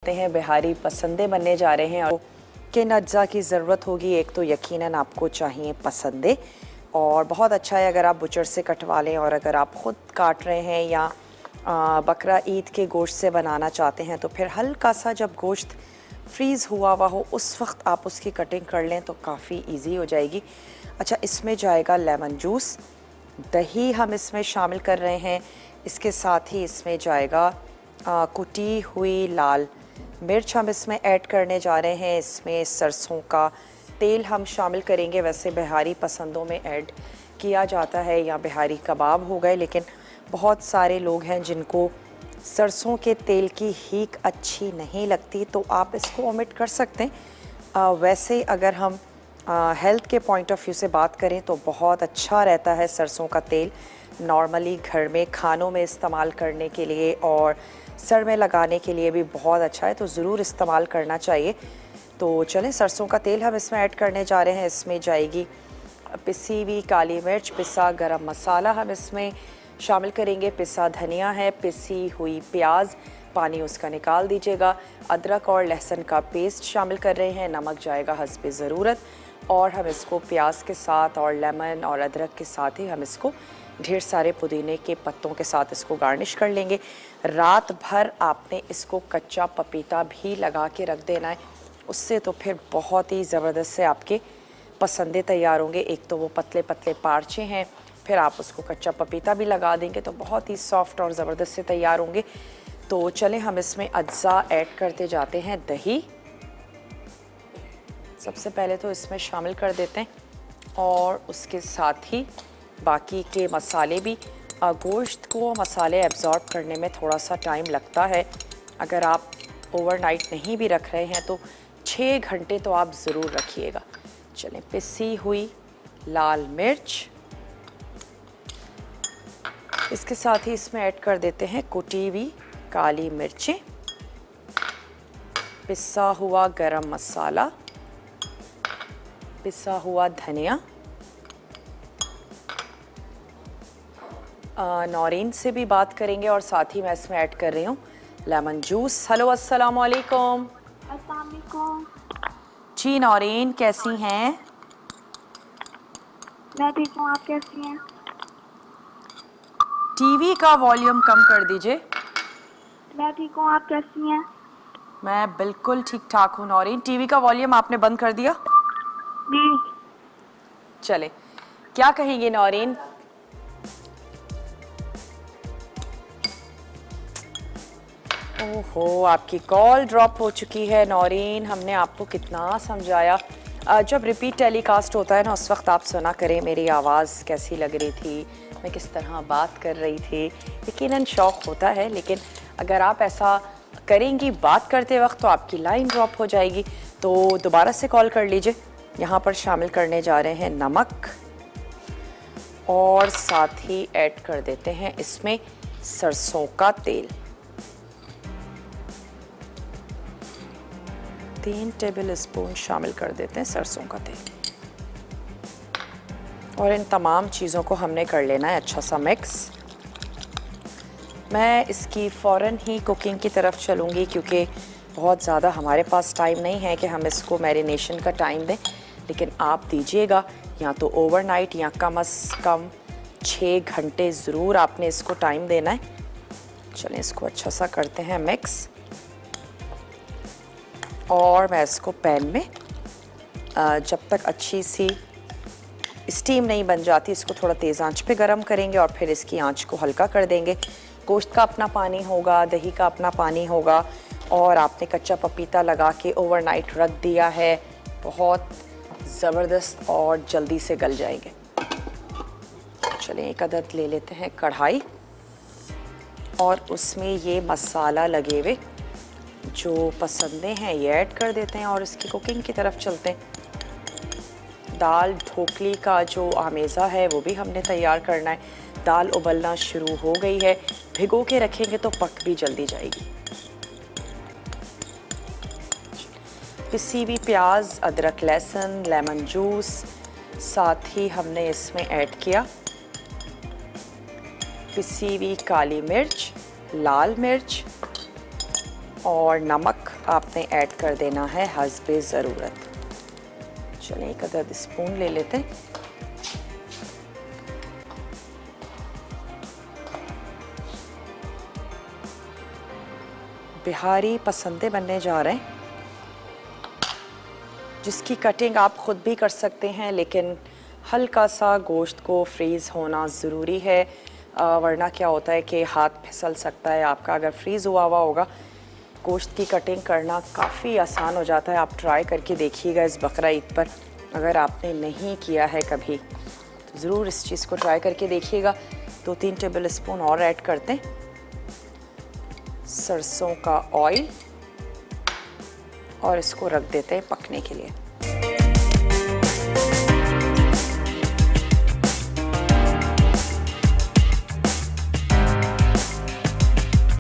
हैं बिहारी पसंदे बनने जा रहे हैं। और किन अज्जा की ज़रूरत होगी, एक तो यकीनन आपको चाहिए पसंदे, और बहुत अच्छा है अगर आप बुचर से कटवा लें। और अगर आप ख़ुद काट रहे हैं या बकरा ईद के गोश्त से बनाना चाहते हैं तो फिर हल्का सा जब गोश्त फ्रीज़ हुआ हुआ हो उस वक्त आप उसकी कटिंग कर लें तो काफ़ी इजी हो जाएगी। अच्छा, इसमें जाएगा लेमन जूस, दही हम इसमें शामिल कर रहे हैं। इसके साथ ही इसमें जाएगा कुटी हुई लाल मिर्च हम इसमें ऐड करने जा रहे हैं। इसमें सरसों का तेल हम शामिल करेंगे। वैसे बिहारी पसंदों में ऐड किया जाता है या बिहारी कबाब हो गए, लेकिन बहुत सारे लोग हैं जिनको सरसों के तेल की हीक अच्छी नहीं लगती, तो आप इसको ओमिट कर सकते हैं। वैसे अगर हम हेल्थ के पॉइंट ऑफ व्यू से बात करें तो बहुत अच्छा रहता है सरसों का तेल नॉर्मली घर में खानों में इस्तेमाल करने के लिए, और सर में लगाने के लिए भी बहुत अच्छा है, तो ज़रूर इस्तेमाल करना चाहिए। तो चलें, सरसों का तेल हम इसमें ऐड करने जा रहे हैं। इसमें जाएगी पिसी हुई काली मिर्च, पिसा गरम मसाला हम इसमें शामिल करेंगे, पिसा धनिया है, पिसी हुई प्याज, पानी उसका निकाल दीजिएगा, अदरक और लहसुन का पेस्ट शामिल कर रहे हैं, नमक जाएगा हस्बे ज़रूरत, और हम इसको प्याज के साथ और लेमन और अदरक के साथ ही हम इसको ढेर सारे पुदीने के पत्तों के साथ इसको गार्निश कर लेंगे। रात भर आपने इसको कच्चा पपीता भी लगा के रख देना है, उससे तो फिर बहुत ही ज़बरदस्त से आपके पसंदे तैयार होंगे। एक तो वो पतले पतले पारचे हैं, फिर आप उसको कच्चा पपीता भी लगा देंगे तो बहुत ही सॉफ्ट और ज़बरदस्त से तैयार होंगे। तो चलें हम इसमें अज्जा ऐड करते जाते हैं। दही सबसे पहले तो इसमें शामिल कर देते हैं, और उसके साथ ही बाकी के मसाले भी। गोश्त को मसाले एब्ज़ॉर्ब करने में थोड़ा सा टाइम लगता है। अगर आप ओवरनाइट नहीं भी रख रहे हैं तो 6 घंटे तो आप ज़रूर रखिएगा। चलें, पिसी हुई लाल मिर्च, इसके साथ ही इसमें ऐड कर देते हैं कुटी हुई काली मिर्चें, पिसा हुआ गरम मसाला, पिसा हुआ धनिया, नौरीन से भी बात करेंगे, और साथ ही मैं इसमें ऐड कर रही हूँ लेमन जूस। हेलो, अस्सलाम वालेकुम। अस्सलाम वालेकुम। जी नौरीन, कैसी हैं? मैं ठीक हूँ, आप कैसी हैं? टीवी का वॉल्यूम कम कर दीजिए। मैं ठीक हूँ, आप कैसी हैं? मैं बिल्कुल ठीक ठाक हूँ नौरीन। टीवी का वॉल्यूम आपने बंद कर दिया? जी। चले, क्या कहेंगे नौरीन? ओहो, आपकी कॉल ड्रॉप हो चुकी है नौरीन। हमने आपको कितना समझाया। जब रिपीट टेलीकास्ट होता है ना, उस वक्त आप सुना करें मेरी आवाज़ कैसी लग रही थी, मैं किस तरह बात कर रही थी। यकीनन शौक़ होता है, लेकिन अगर आप ऐसा करेंगी बात करते वक्त तो आपकी लाइन ड्रॉप हो जाएगी। तो दोबारा से कॉल कर लीजिए। यहाँ पर शामिल करने जा रहे हैं नमक, और साथ ही ऐड कर देते हैं इसमें सरसों का तेल। 3 टेबल स्पून शामिल कर देते हैं सरसों का तेल, और इन तमाम चीज़ों को हमने कर लेना है अच्छा सा मिक्स। मैं इसकी फ़ौरन ही कुकिंग की तरफ चलूँगी, क्योंकि बहुत ज़्यादा हमारे पास टाइम नहीं है कि हम इसको मैरिनेशन का टाइम दें, लेकिन आप दीजिएगा या तो ओवरनाइट या कम से कम 6 घंटे ज़रूर आपने इसको टाइम देना है। चलें, इसको अच्छा सा करते हैं मिक्स, और मैं इसको पैन में जब तक अच्छी सी स्टीम नहीं बन जाती, इसको थोड़ा तेज़ आंच पे गरम करेंगे, और फिर इसकी आंच को हल्का कर देंगे। गोश्त का अपना पानी होगा, दही का अपना पानी होगा, और आपने कच्चा पपीता लगा के ओवरनाइट रख दिया है, बहुत ज़बरदस्त और जल्दी से गल जाएंगे। चलिए, एक अदद ले लेते हैं कढ़ाई, और उसमें ये मसाला लगे हुए जो पसंदे हैं ये ऐड कर देते हैं, और इसकी कुकिंग की तरफ चलते हैं। दाल ढोकली का जो आमेज़ा है वो भी हमने तैयार करना है। दाल उबलना शुरू हो गई है, भिगो के रखेंगे तो पक भी जल्दी जाएगी। पिसी हुई प्याज, अदरक लहसुन, लेमन जूस, साथ ही हमने इसमें ऐड किया पिसी हुई काली मिर्च, लाल मिर्च और नमक आपने ऐड कर देना है हस्बे ज़रूरत। चलें, एक अदद स्पून ले लेते हैं। बिहारी पसंदे बनने जा रहे हैं, जिसकी कटिंग आप ख़ुद भी कर सकते हैं, लेकिन हल्का सा गोश्त को फ्रीज़ होना ज़रूरी है, वरना क्या होता है कि हाथ फिसल सकता है आपका। अगर फ्रीज़ हुआ होगा गोश्त की कटिंग करना काफ़ी आसान हो जाता है। आप ट्राई करके देखिएगा इस बकरा ईद पर, अगर आपने नहीं किया है कभी तो ज़रूर इस चीज़ को ट्राई करके देखिएगा। 2-3 टेबल स्पून और ऐड करते हैं सरसों का ऑयल और इसको रख देते हैं पकने के लिए।